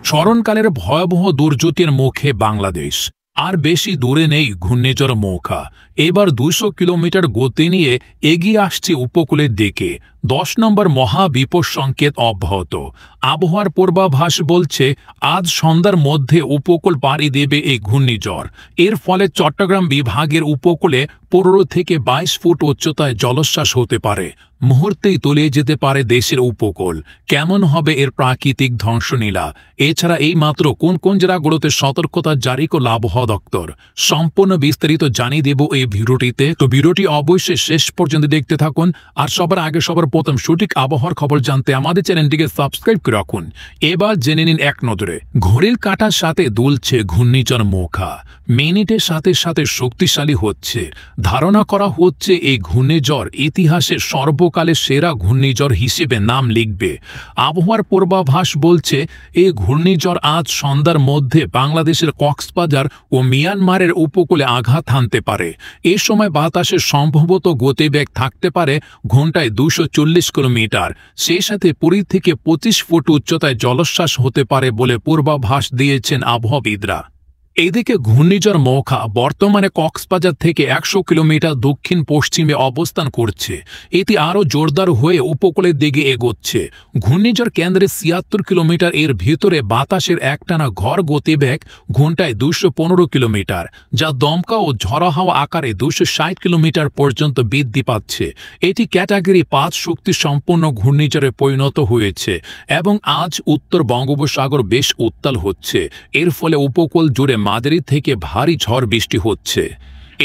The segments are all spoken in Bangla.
স্মরণকালের ভয়াবহ দুর্যোগের মুখে বাংলাদেশ। আর বেশি দূরে নেই ঘূর্ণিঝড় মোখা। এবার 200 কিলোমিটার গতি নিয়ে এগিয়ে আসছে উপকূলের দিকে। 10 নম্বর মহাবিপদ সংকেত অব্যাহত। আবহাওয়ার পূর্বাভাস বলছে আজ সন্ধ্যার মধ্যে উপকূল পাড়ি দেবে এই ঘূর্ণিঝড়। এর ফলে চট্টগ্রাম বিভাগের উপকূলে 15 থেকে 22 ফুট উচ্চতায় জলোচ্ছ্বাস হতে পারে। মুহূর্তেই তলিয়ে যেতে পারে দেশের উপকূল। কেমন হবে এর প্রাকৃতিক ধ্বংসলীলা? এছাড়া এই মাত্র কোন কোন জেলাগুলোতে সতর্কতা জারি করল আবহাওয়া দপ্তর, সম্পূর্ণ বিস্তারিত জানিয়ে দেব এই ভিডিওটিতে। তো ভিডিওটি অবশ্যই শেষ পর্যন্ত দেখতে থাকুন। আর সবার আগে সবার প্রথম সঠিক আবহাওয়ার খবর জানতে আমাদের চ্যানেলটিকে সাবস্ক্রাইব করে রাখুন। এবার জেনে নিন এক নজরে। ঘড়ির কাঁটার সাথে দুলছে ঘূর্ণিঝড় মোখা। মিনিটের সাথে সাথে শক্তিশালী হচ্ছে। ধারণা করা হচ্ছে এই ঘূর্ণিঝড় ইতিহাসের সর্বকালের সেরা ঘূর্ণিঝড় হিসেবে নাম লিখবে। আবহাওয়ার পূর্বাভাস বলছে এই ঘূর্ণিঝড় আজ সন্ধ্যার মধ্যে বাংলাদেশের কক্সবাজার ও মিয়ানমারের উপকূলে আঘাত হানতে পারে। এ সময় বাতাসের সম্ভবত গতিবেগ থাকতে পারে ঘন্টায় 240 কিলোমিটার। সেই সাথে 20 থেকে 25 ফুট উচ্চতায় জলোচ্ছ্বাস হতে পারে বলে পূর্বাভাস দিয়েছেন আবহাওয়াবিদরা। এদিকে ঘূর্ণিঝড় মোখা বর্তমানে কক্সবাজার থেকে 100 কিলোমিটার দক্ষিণ পশ্চিমে অবস্থান করছে। এটি আরও জোরদার হয়ে উপকূলের দিকে এগোচ্ছে। ঘূর্ণিঝড় কেন্দ্রে 76 কিলোমিটার। এর ভিতরে বাতাসের একটানা গড় গতিবেগ ঘন্টায় 215 কিলোমিটার, যা দমকা ও ঝড়ো হাওয়া আকারে 260 কিলোমিটার পর্যন্ত বৃদ্ধি পাচ্ছে। এটি ক্যাটাগরি 5 শক্তি সম্পন্ন ঘূর্ণিঝড়ে পরিণত হয়েছে এবং আজ উত্তর বঙ্গোপসাগর বেশ উত্তাল হচ্ছে। এর ফলে উপকূল জুড়ে মাঝারি থেকে ভারী ঝড় বৃষ্টি হচ্ছে।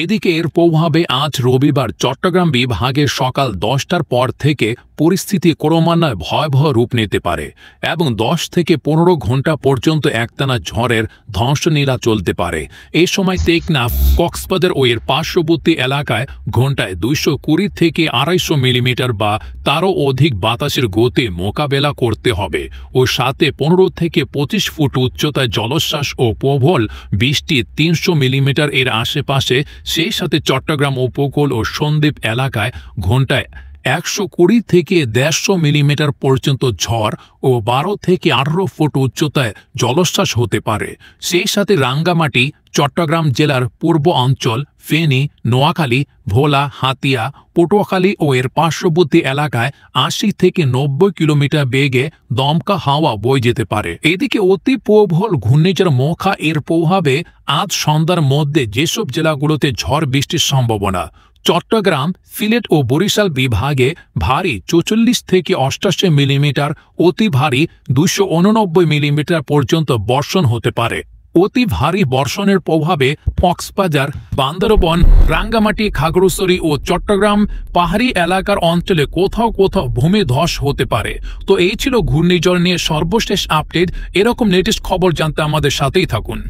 এদিকে এর প্রভাবে আজ রবিবার চট্টগ্রাম বিভাগের সকাল 10টার পর থেকে পরিস্থিতি ক্রমান্বয়ে ভয়াবহ রূপ নিতে পারে এবং 10 থেকে 15 ঘন্টা পর্যন্ত একটানা ঝড়ের ধ্বংসলীলা চলতে পারে। এই সময় টেকনাফ, কক্সবাজার ও এর পার্শ্ববর্তী এলাকায় ঘন্টায় 220 থেকে 250 মিলিমিটার বা তারও অধিক বাতাসের গতি মোকাবেলা করতে হবে ও সাথে 15 থেকে 25 ফুট উচ্চতায় জলোচ্ছ্বাস ও প্রবল বৃষ্টি 300 মিলিমিটার এর আশেপাশে। সেই সাথে চট্টগ্রাম উপকূল ও সন্দ্বীপ এলাকায় ঘন্টায় 120 থেকে 150 মিলিমিটার পর্যন্ত ঝড় ও 12 থেকে 18 ফুট উচ্চতায় জলোচ্ছ্বাস হতে পারে। সেই সাথে রাঙ্গামাটি, চট্টগ্রাম জেলার পূর্ব অঞ্চল, ফেনী, নোয়াখালী, ভোলা, হাতিয়া, পটুয়াখালী ও এর পার্শ্ববর্তী এলাকায় 80 থেকে 90 কিলোমিটার বেগে দমকা হাওয়া বয়ে যেতে পারে। এদিকে অতি প্রবল ঘূর্ণিঝড় মোখা এর প্রভাবে আজ সন্ধ্যার মধ্যে যেসব জেলাগুলোতে ঝড় বৃষ্টির সম্ভাবনা: চট্টগ্রাম, সিলেট ও বরিশাল বিভাগে ভারী 44 থেকে 88 মিলিমিটার, অতি ভারী 289 মিলিমিটার পর্যন্ত বর্ষণ হতে পারে। অতি ভারী বর্ষণের প্রভাবে কক্সবাজার, বান্দরবান, রাঙ্গামাটি, খাগড়াছড়ি ও চট্টগ্রাম পাহাড়ি এলাকার অঞ্চলে কোথাও কোথাও ভূমিধস হতে পারে। তো এই ছিল ঘূর্ণিঝড় নিয়ে সর্বশেষ আপডেট। এরকম লেটেস্ট খবর জানতে আমাদের সাথেই থাকুন।